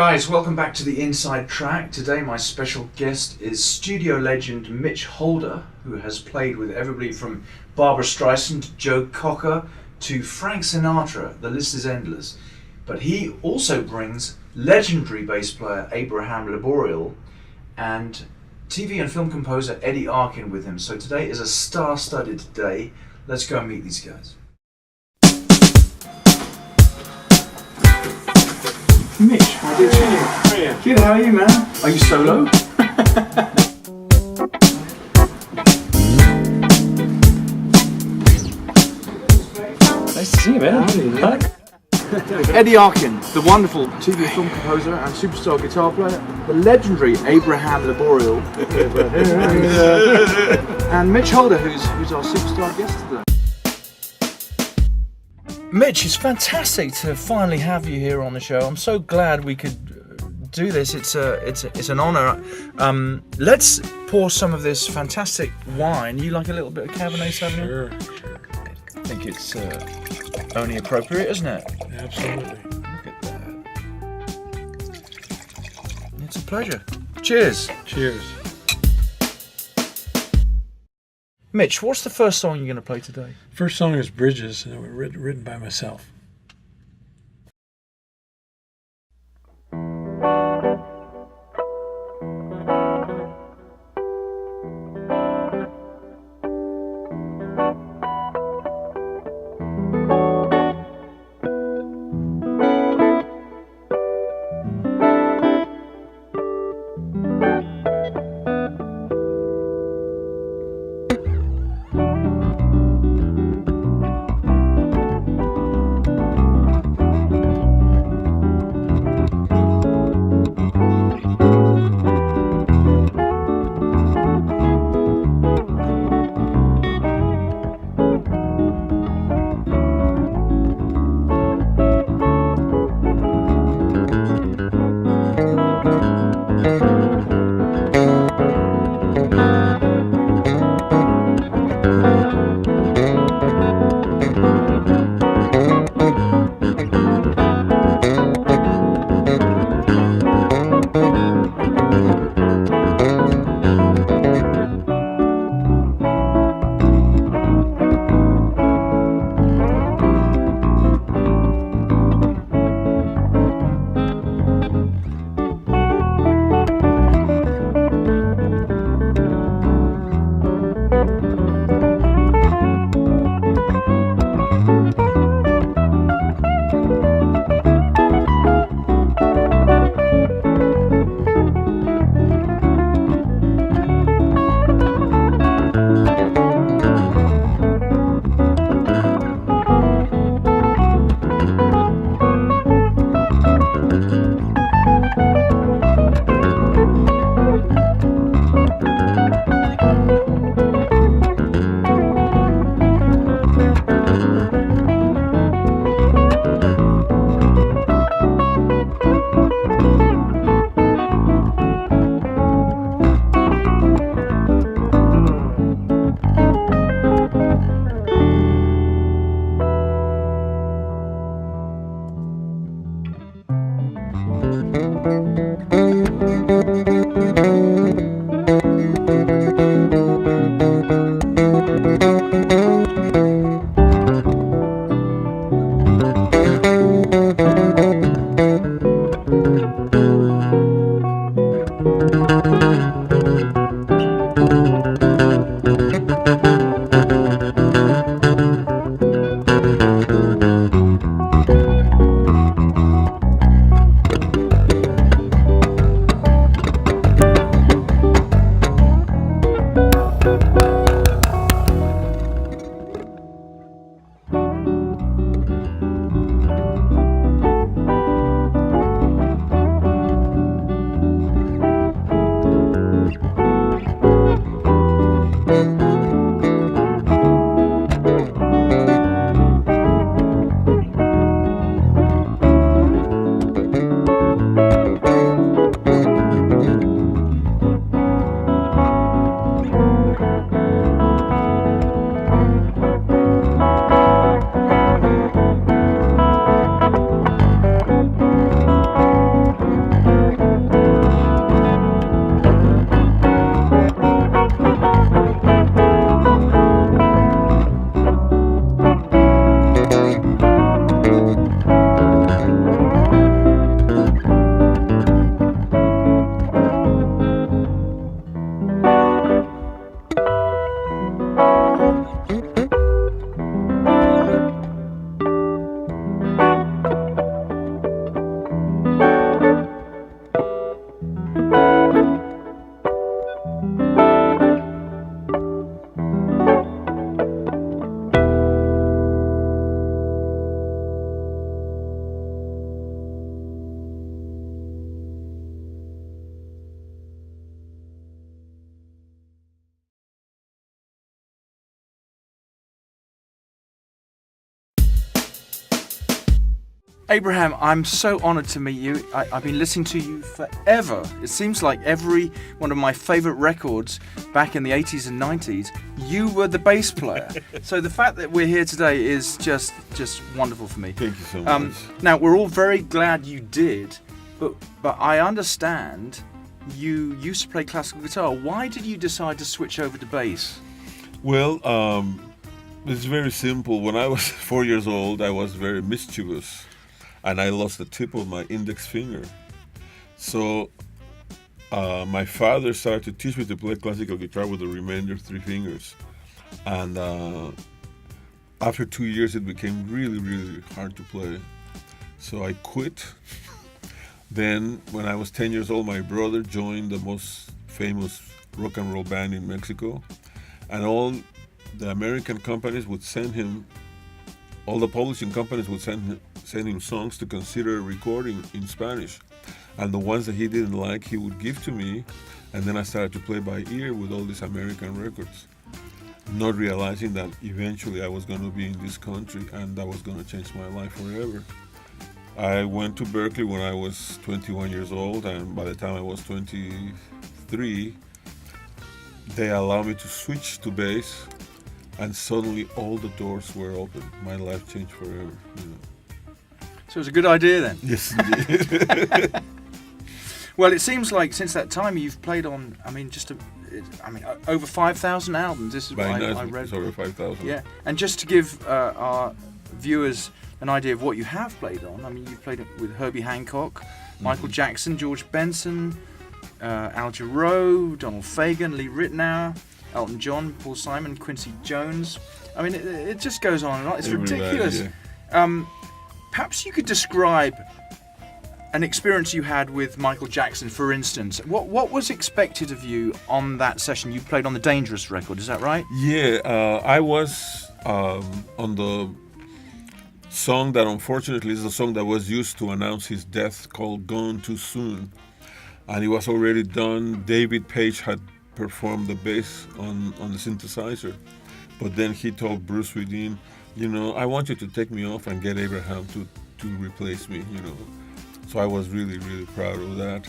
guys, welcome back to the Inside Track. Today my special guest is studio legend Mitch Holder, who has played with everybody from Barbra Streisand, Joe Cocker to Frank Sinatra. The list is endless. But he also brings legendary bass player Abraham Laboriel and TV and film composer Eddie Arkin with him. So today is a star-studded day. Let's go and meet these guys. Mitch, how good are you? Good, how are you, man? Are you solo? Nice to see you, man. Hi. Eddie Arkin, the wonderful TV film composer and superstar guitar player, the legendary Abraham Laboriel, and Mitch Holder, who's our superstar guest today. Mitch, it's fantastic to finally have you here on the show. I'm so glad we could do this. It's an honour. Let's pour some of this fantastic wine. You like a little bit of Cabernet Sauvignon? Sure. I think it's only appropriate, isn't it? Absolutely. Look at that. It's a pleasure. Cheers. Cheers. Mitch, what's the first song you're going to play today? First song is Bridges, and it was written by myself. Abraham, I'm so honoured to meet you. I've been listening to you forever. It seems like every one of my favourite records back in the 80s and 90s, you were the bass player. So the fact that we're here today is just wonderful for me. Thank you so much. Now, we're all very glad you did, but I understand you used to play classical guitar. Why did you decide to switch over to bass? Well, it's very simple. When I was 4 years old, I was very mischievous. And I lost the tip of my index finger. So my father started to teach me to play classical guitar with the remainder 3 fingers. And after 2 years, it became really, really hard to play. So I quit. Then when I was 10 years old, my brother joined the most famous rock and roll band in Mexico. And all the American companies would send him, all the publishing companies would send him songs to consider recording in Spanish. And the ones that he didn't like, he would give to me. And then I started to play by ear with all these American records, not realizing that eventually I was going to be in this country and that was going to change my life forever. I went to Berkeley when I was 21 years old, and by the time I was 23, they allowed me to switch to bass, and suddenly all the doors were open. My life changed forever. So it was a good idea then? Yes, indeed. Well, it seems like since that time you've played on, over 5,000 albums. This is what I read. It's over 5,000. Yeah, and just to give our viewers an idea of what you have played on, I mean, you've played it with Herbie Hancock, Michael Jackson, George Benson, Al Jarreau, Donald Fagen, Lee Ritenour, Elton John, Paul Simon, Quincy Jones. I mean, it just goes on and on. It's ridiculous. Yeah. Perhaps you could describe an experience you had with Michael Jackson, for instance. What was expected of you on that session? You played on the Dangerous record, is that right? Yeah, I was on the song that unfortunately is the song that was used to announce his death, called Gone Too Soon. And it was already done. David Page had performed the bass on the synthesizer. But then he told Bruce Swedien, I want you to take me off and get Abraham to replace me, So I was really, really proud of that.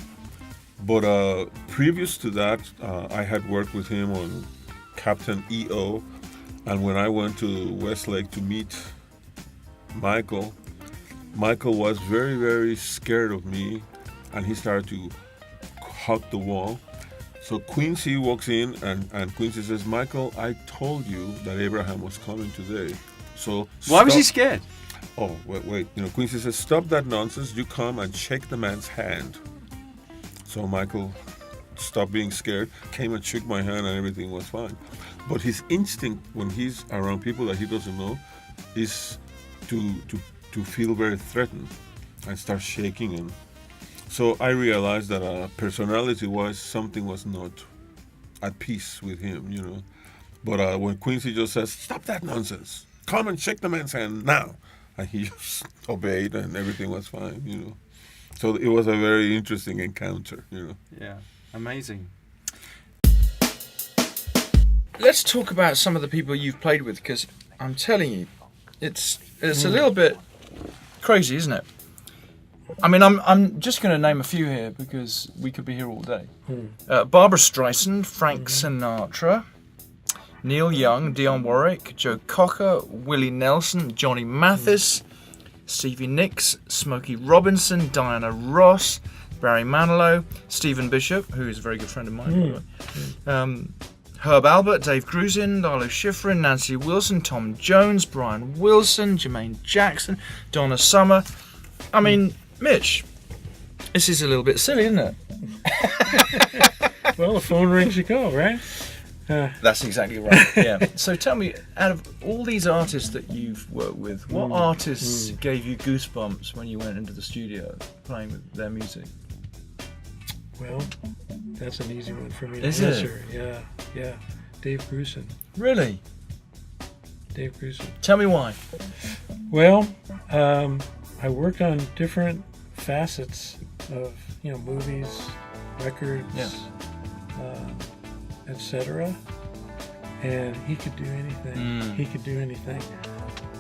But previous to that, I had worked with him on Captain EO. And when I went to Westlake to meet Michael was very, very scared of me, and he started to hug the wall. So Quincy walks in, and Quincy says, "Michael, I told you that Abraham was coming today. So why was he scared?" Oh, wait. Quincy says, "Stop that nonsense. You come and shake the man's hand." So Michael stopped being scared, came and shook my hand, and everything was fine. But his instinct when he's around people that he doesn't know is to feel very threatened and start shaking. And so I realized that personality-wise, something was not at peace with him, But when Quincy just says, "Stop that nonsense. Come and shake the man's hand now." And he just obeyed, and everything was fine, So it was a very interesting encounter, Yeah, amazing. Let's talk about some of the people you've played with, because I'm telling you, it's a little bit crazy, isn't it? I mean, I'm just going to name a few here because we could be here all day. Barbra Streisand, Frank Sinatra, Neil Young, Dionne Warwick, Joe Cocker, Willie Nelson, Johnny Mathis, Stevie Nicks, Smokey Robinson, Diana Ross, Barry Manilow, Stephen Bishop, who is a very good friend of mine, by the way. Herb Alpert, Dave Grusin, Lalo Schifrin, Nancy Wilson, Tom Jones, Brian Wilson, Jermaine Jackson, Donna Summer. I mean, Mitch, this is a little bit silly, isn't it? Well, the phone rings, you go, right? That's exactly right. Yeah. So tell me, out of all these artists that you've worked with, what artists gave you goosebumps when you went into the studio playing with their music? Well, that's an easy one for me to Is answer. Yeah. Dave Grusin. Really? Dave Grusin. Tell me why. Well, I worked on different facets of, movies, records, etc. And he could do anything. He could do anything.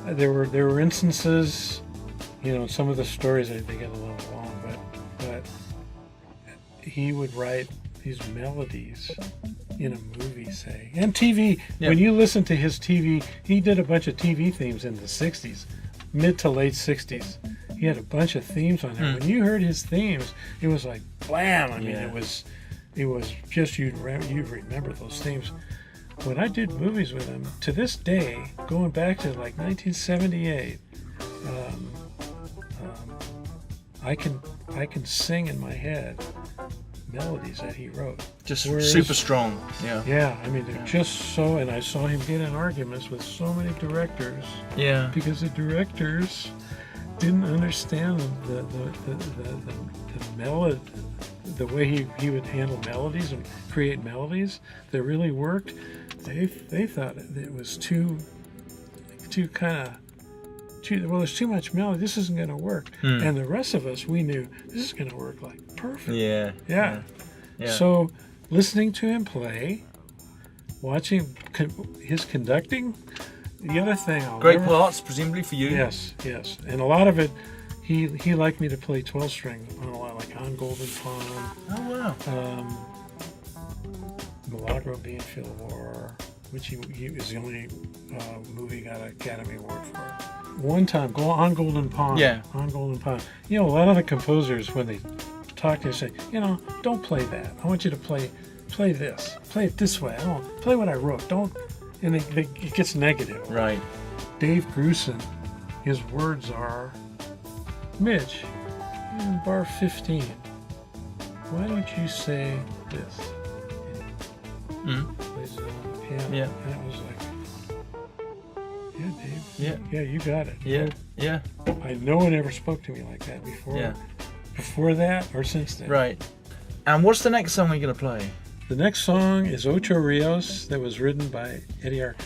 There were instances, some of the stories they get a little long, but he would write these melodies in a movie, say, and TV. Yeah. When you listen to his TV, he did a bunch of TV themes in the 60s, mid to late 60s. He had a bunch of themes on there. When you heard his themes, it was like blam. I mean, it was just you'd remember those themes. When I did movies with him, to this day, going back to like 1978, I can sing in my head melodies that he wrote. Just super strong. Yeah. Yeah, I mean, they're just so, and I saw him get in arguments with so many directors. Yeah. Because the directors didn't understand the melody, the way he would handle melodies and create melodies that really worked. They thought it was too well, there's too much melody. This isn't going to work. And the rest of us, we knew this is going to work like perfect. Yeah. So listening to him play, watching his conducting. The other thing, Great parts, presumably for you. Yes, and a lot of it, he liked me to play 12-string on a lot, like On Golden Pond. Oh wow. Milagro Beanfield War, which he was the only movie he got an Academy Award for. One time, go on Golden Pond. Yeah. On Golden Pond. A lot of the composers, when they talk, they say, don't play that. I want you to play this. Play it this way. I don't play what I wrote. Don't. And it gets negative. Right. Dave Grusin, his words are, Mitch, you're in bar 15. Why don't you say this? Plays it on the piano. Yeah. And it was like, yeah, Dave. Yeah. Yeah, you got it. Yeah. No one ever spoke to me like that before. Yeah. Before that or since then. Right. And what's the next song we're going to play? The next song is Ocho Rios, that was written by Eddie Arkin.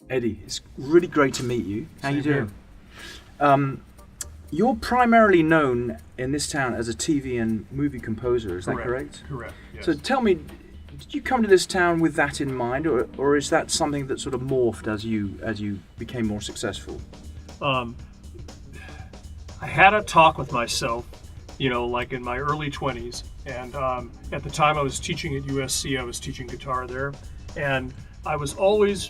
Eddie, it's really great to meet you. How you Same doing? You're primarily known in this town as a TV and movie composer, is that correct? Correct, yes. So tell me, did you come to this town with that in mind, or is that something that sort of morphed as you became more successful? I had a talk with myself, like in my early 20s, and at the time I was teaching at USC. I was teaching guitar there, and I was always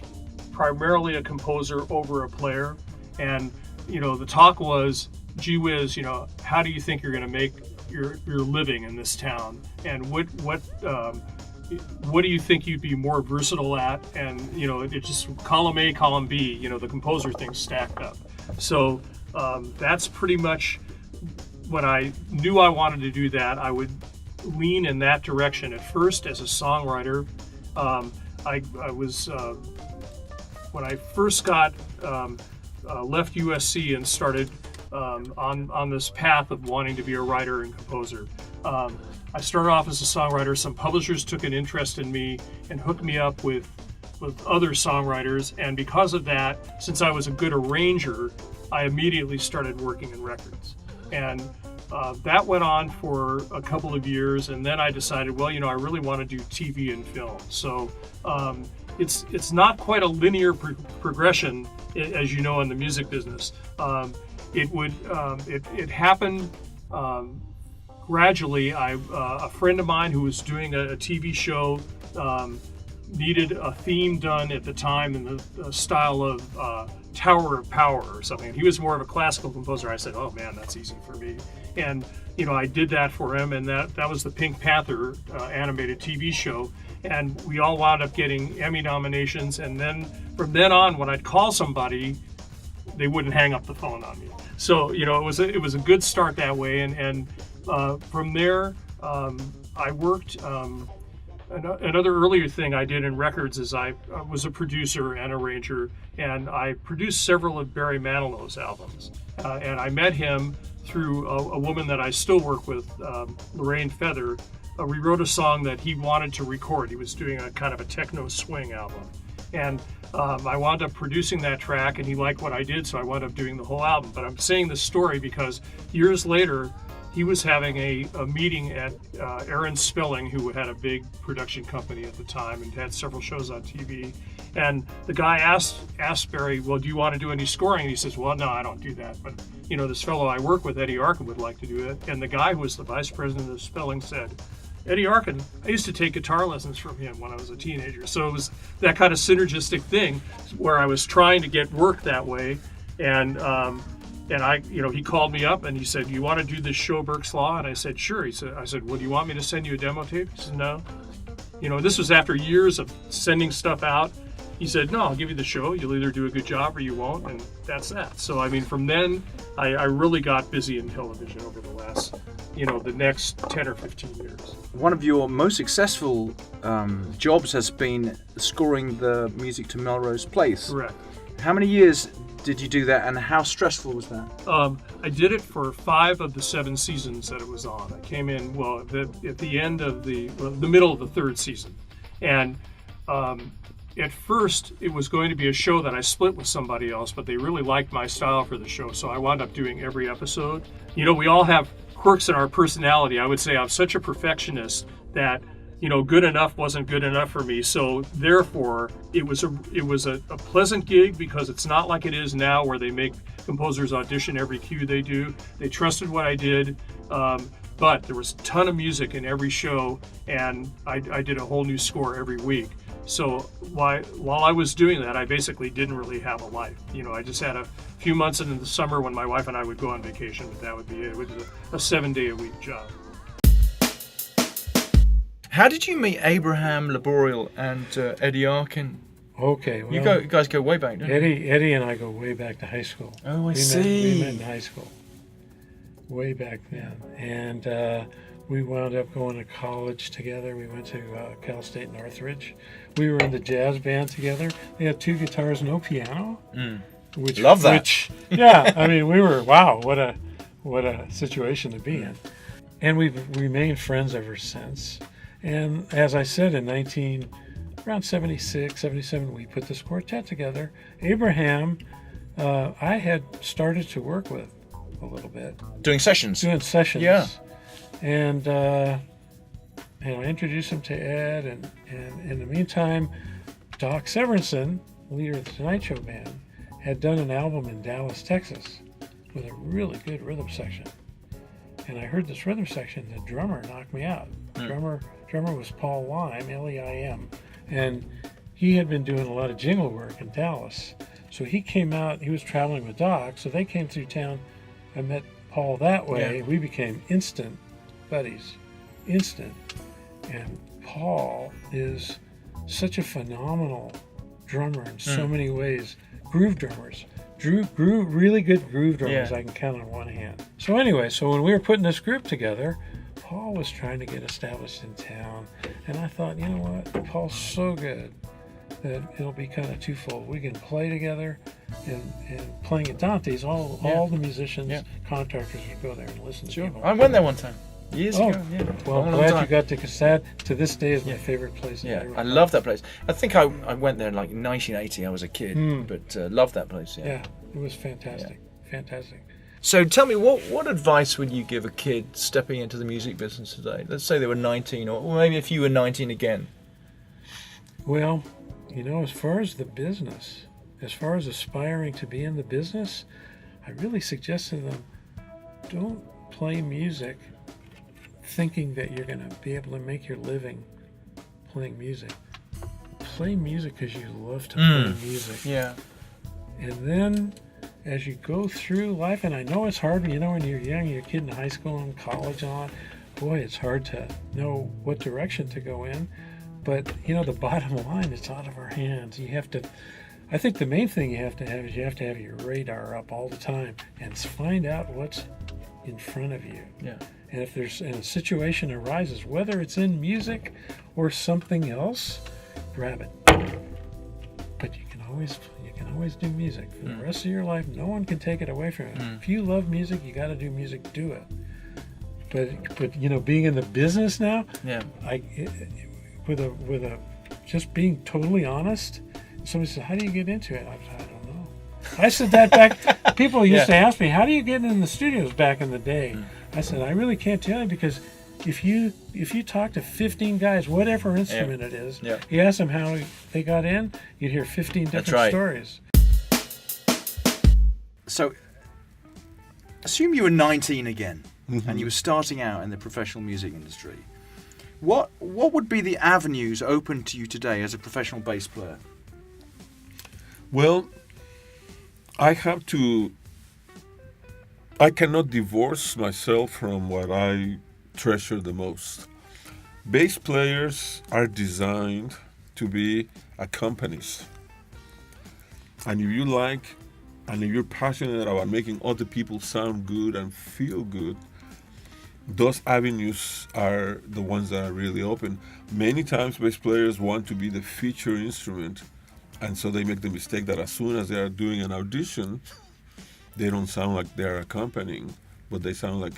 primarily a composer over a player. And the talk was, gee whiz, how do you think you're going to make your living in this town, and what do you think you'd be more versatile at? And it just column A, column B, the composer thing stacked up. So that's pretty much when I knew I wanted to do that. I would lean in that direction at first as a songwriter. I was when I first got left USC and started on this path of wanting to be a writer and composer. I started off as a songwriter. Some publishers took an interest in me and hooked me up with other songwriters, and because of that, since I was a good arranger, I immediately started working in records. And that went on for a couple of years, and then I decided, well, I really want to do TV and film. So it's not quite a linear progression, as you know, in the music business. It happened gradually. A friend of mine who was doing a TV show needed a theme done at the time in the style of Tower of Power or something. And he was more of a classical composer. I said, oh man, that's easy for me. And I did that for him, and that was the Pink Panther animated TV show. And we all wound up getting Emmy nominations. And then from then on, when I'd call somebody, they wouldn't hang up the phone on me. So it was a good start that way. And from there, I worked. Another earlier thing I did in records is I was a producer and arranger, and I produced several of Barry Manilow's albums. And I met him through a woman that I still work with, Lorraine Feather. We wrote a song that he wanted to record. He was doing a kind of a techno swing album. And I wound up producing that track, and he liked what I did, so I wound up doing the whole album. But I'm saying this story because years later, he was having a meeting at Aaron Spelling, who had a big production company at the time and had several shows on TV. And the guy asked Barry, well, do you want to do any scoring? And he says, well, no, I don't do that. But, this fellow I work with, Eddie Arkin, would like to do it. And the guy who was the vice president of Spelling said, Eddie Arkin, I used to take guitar lessons from him when I was a teenager. So it was that kind of synergistic thing where I was trying to get work that way. And I, he called me up and he said, you want to do this show, Burke's Law? And I said, sure. I said, well, do you want me to send you a demo tape? He said, no. This was after years of sending stuff out. He said, no, I'll give you the show. You'll either do a good job or you won't. And that's that. So, from then I really got busy in television over the last, the next 10 or 15 years. One of your most successful jobs has been scoring the music to Melrose Place. Correct. How many years did you do that, and how stressful was that? I did it for 5 of the 7 seasons that it was on. I came in, at the end of the middle of the 3rd season. And at first, it was going to be a show that I split with somebody else, but they really liked my style for the show, so I wound up doing every episode. We all have quirks in our personality. I would say I'm such a perfectionist that good enough wasn't good enough for me. So therefore, it was a pleasant gig, because it's not like it is now where they make composers audition every cue they do. They trusted what I did, but there was a ton of music in every show, and I did a whole new score every week. So while I was doing that, I basically didn't really have a life. I just had a few months in the summer when my wife and I would go on vacation, but that would be it. It was a 7-day-a-week job. How did you meet Abraham Laboriel and Eddie Arkin? Okay, well, You guys go way back, don't you? Eddie and I go way back to high school. Oh, we see. Met in high school, way back then, and we wound up going to college together. We went to Cal State Northridge. We were in the jazz band together. They had 2 guitars, no piano. Love that. We were, wow, what a situation to be in. And we've remained friends ever since. And as I said, around 76, 77, we put this quartet together. Abraham, I had started to work with a little bit. Doing sessions. Doing sessions. Yeah. And I introduced him to Ed, and in the meantime, Doc Severinsen, leader of the Tonight Show band, had done an album in Dallas, Texas, with a really good rhythm section. And I heard this rhythm section, the drummer knocked me out. Drummer was Paul Lime, L-E-I-M, and he had been doing a lot of jingle work in Dallas. So he came out, he was traveling with Doc, so they came through town. I met Paul that way. Yeah. We became instant buddies. Instant. And Paul is such a phenomenal drummer in so many ways. Groove drummers. Really good groove drummers I can count on one hand. So anyway, when we were putting this group together, Paul was trying to get established in town. And I thought, you know what? Paul's so good that it'll be kind of twofold. We can play together, and playing at Dante's, all the musicians, contractors would go there and listen to people. I went there one time. Years ago, yeah. Well, I'm glad you got to Cassad. To this day is my favorite place. Yeah, I love that place. I think I went there like in 1980. I was a kid, but loved that place. Yeah, it was fantastic. Fantastic. So tell me, what advice would you give a kid stepping into the music business today? Let's say they were 19, or maybe if you were 19 again. Well, as far as the business, as far as aspiring to be in the business, I really suggest to them, don't play music thinking that you're going to be able to make your living playing music. Play music because you love to play music. Yeah. And then as you go through life, and I know it's hard, when you're young, you're a kid in high school and college on, boy, it's hard to know what direction to go in. But, the bottom line, it's out of our hands. I think the main thing you have to have your radar up all the time and find out what's in front of you. Yeah. And if a situation arises, whether it's in music or something else, grab it. But you can always do music for the rest of your life. No one can take it away from you. If you love music, you got to do music. Do it. But being in the business now, with just being totally honest. Somebody said, "How do you get into it?" I don't know. I said that back. People used to ask me, "How do you get in the studios back in the day?" I said, "I really can't tell you, because if you talk to 15 guys, whatever instrument it is, you ask them how they got in, you'd hear 15 different stories." So, assume you were 19 again, and you were starting out in the professional music industry. What would be the avenues open to you today as a professional bass player? Well, I cannot divorce myself from what I treasure the most. Bass players are designed to be accompanist. And if you're passionate about making other people sound good and feel good, those avenues are the ones that are really open. Many times bass players want to be the feature instrument, and so they make the mistake that as soon as they are doing an audition, they don't sound like they're accompanying, but they sound like,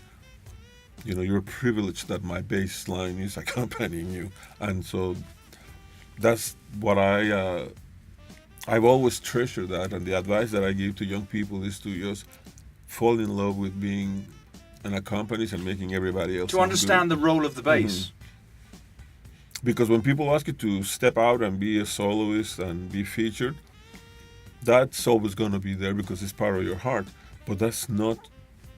you're privileged that my bass line is accompanying you. And so that's what I've always treasured that, and the advice that I give to young people is to just fall in love with being an accompanist and making everybody else to understand the role of the bass. Because when people ask you to step out and be a soloist and be featured, that's always going to be there because it's part of your heart. But that's not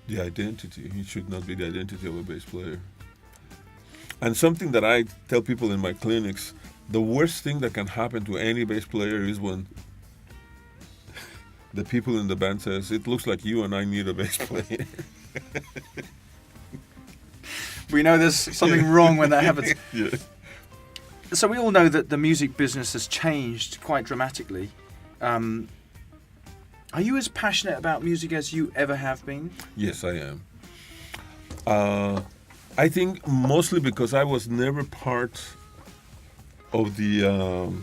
the identity. It should not be the identity of a bass player. And something that I tell people in my clinics, the worst thing that can happen to any bass player is when the people in the band says, "It looks like you and I need a bass player." We know there's something wrong when that happens. Yeah. So we all know that the music business has changed quite dramatically. Are you as passionate about music as you ever have been? Yes, I am. I think mostly because I was never part of the...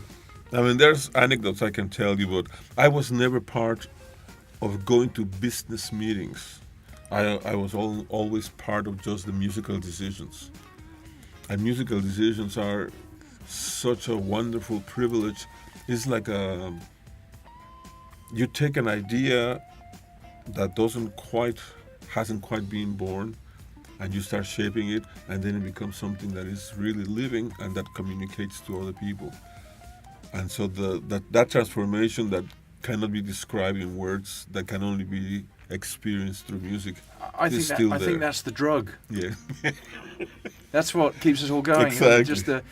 there's anecdotes I can tell you, but I was never part of going to business meetings. I was always part of just the musical decisions. And musical decisions are such a wonderful privilege. It's like you take an idea that hasn't quite been born, and you start shaping it, and then it becomes something that is really living and that communicates to other people. And so that transformation that cannot be described in words, that can only be experienced through music, I is think still that, I there. think that's the drug. Yeah. That's what keeps us all going. Exactly. Just the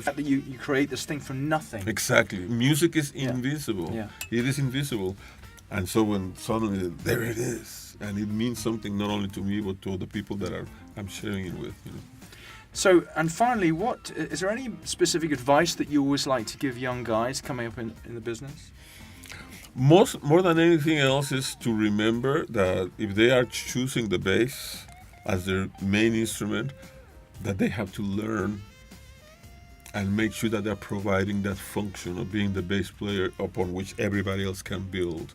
fact that you create this thing from nothing. Exactly. Music is Yeah. invisible. Yeah. It is invisible. And so when suddenly there it is, and it means something not only to me but to the people that I'm sharing it with. So, and finally, is there any specific advice that you always like to give young guys coming up in the business? More than anything else is to remember that if they are choosing the bass as their main instrument, that they have to learn and make sure that they're providing that function of being the bass player upon which everybody else can build.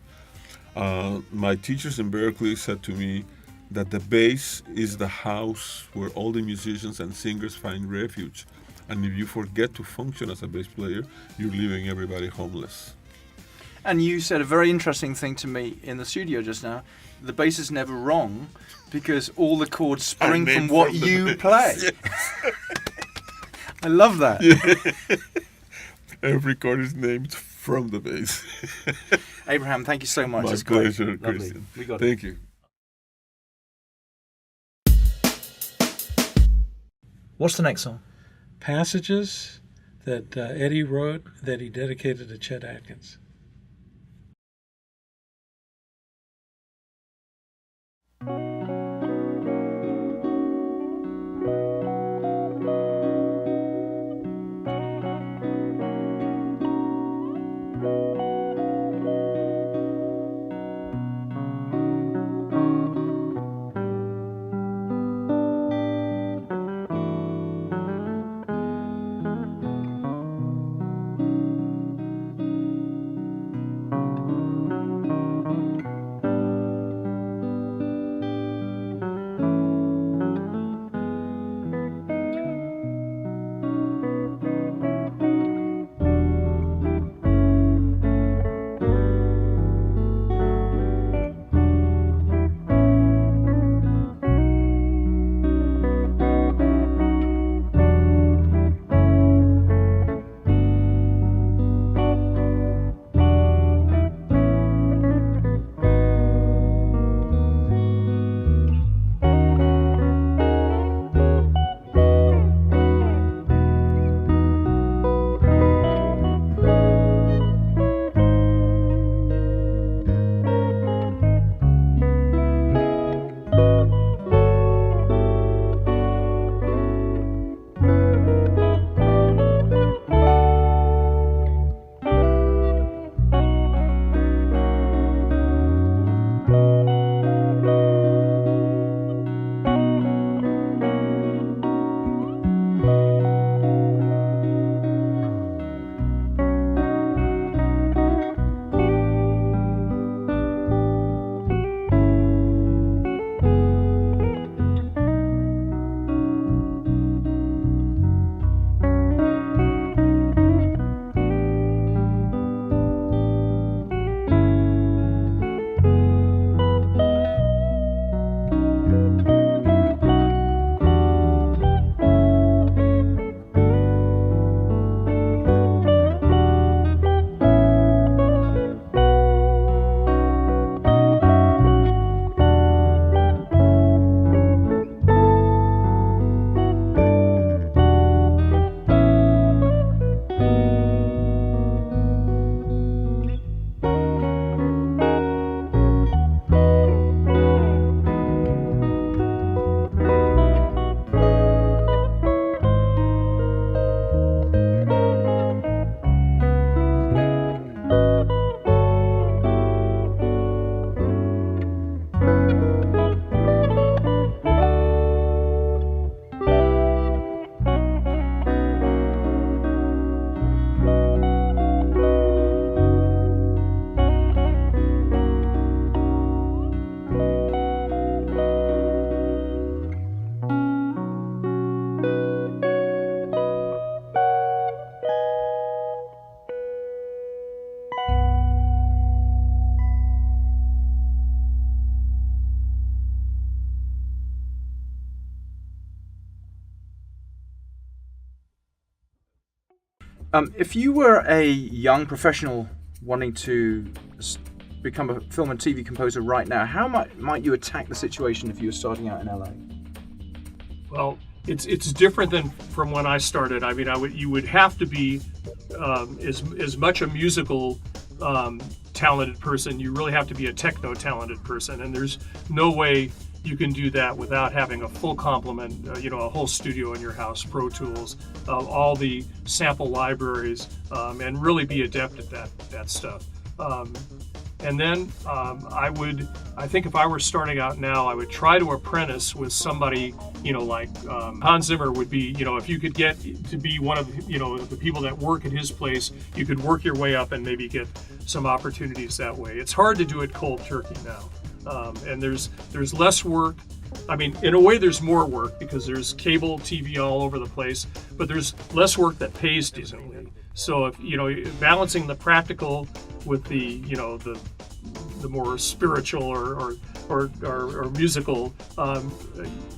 My teachers in Berkeley said to me that the bass is the house where all the musicians and singers find refuge. And if you forget to function as a bass player, you're leaving everybody homeless. And you said a very interesting thing to me in the studio just now. The bass is never wrong because all the chords spring from what you play. Yes. I love that. Yeah. Every chord is named from the bass. Abraham, thank you so much. My It's great. pleasure, Lovely. Christian. We got it. Thank you. What's the next song? Passages that Eddie wrote that he dedicated to Chet Atkins. If you were a young professional wanting to become a film and TV composer right now, how might you attack the situation if you were starting out in LA? Well, it's different than from when I started. I mean, you would have to be as much a musical talented person. You really have to be a techno talented person, and there's no way you can do that without having a full complement, a whole studio in your house, Pro Tools, all the sample libraries, and really be adept at that stuff. And then I think if I were starting out now, I would try to apprentice with somebody, like Hans Zimmer would be, if you could get to be one of, the people that work at his place, you could work your way up and maybe get some opportunities that way. It's hard to do it cold turkey now. And there's less work. I mean, in a way, there's more work because there's cable TV all over the place, but there's less work that pays decently. So if balancing the practical with the the more spiritual or musical,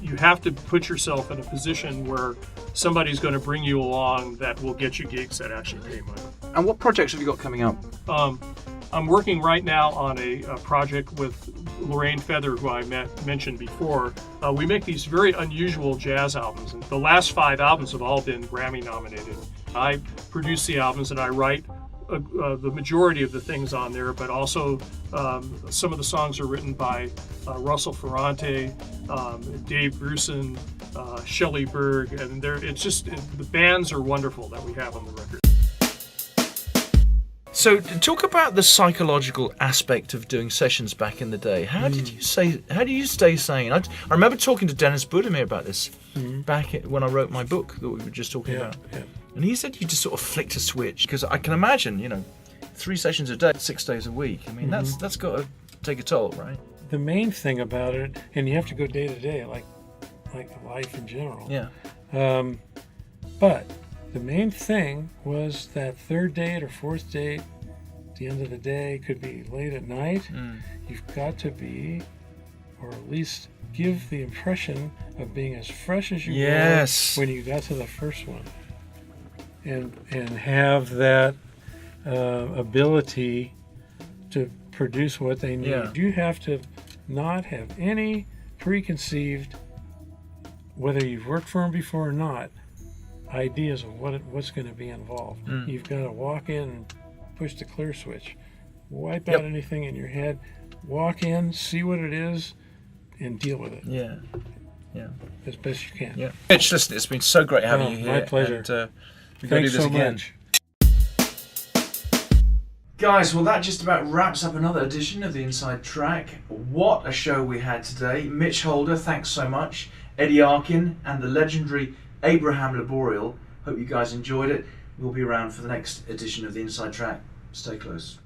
you have to put yourself in a position where somebody's going to bring you along that will get you gigs that actually pay money. And what projects have you got coming up? I'm working right now on a project with Lorraine Feather, who I mentioned before. We make these very unusual jazz albums, and the last 5 albums have all been Grammy nominated. I produce the albums and I write the majority of the things on there, but also some of the songs are written by Russell Ferrante, Dave Grusin, Shelley Berg, and the bands are wonderful that we have on the record. So, talk about the psychological aspect of doing sessions back in the day. How do you stay sane? I remember talking to Dennis Budimir about this back when I wrote my book that we were just talking about. Yeah. And he said you just sort of flicked a switch, because I can imagine, 3 sessions a day, 6 days a week. I mean, that's got to take a toll, right? The main thing about it, and you have to go day to day, like life in general. Yeah. But the main thing was that 3rd date or 4th date, at the end of the day, could be late at night. You've got to be, or at least give the impression of being as fresh as you were when you got to the first one. And have that ability to produce what they need. Yeah. You have to not have any preconceived, whether you've worked for them before or not, ideas of what's going to be involved. You've got to walk in and push the clear switch. Wipe out anything in your head. Walk in, see what it is, and deal with it. Yeah. As best you can. Yeah. Mitch, listen, it's been so great having you here. My pleasure. And, we're going to do this again. Much. Guys, well, that just about wraps up another edition of the Inside Track. What a show we had today. Mitch Holder, thanks so much. Eddie Arkin and the legendary Abraham Laboriel. Hope you guys enjoyed it. We'll be around for the next edition of the Inside Track. Stay close.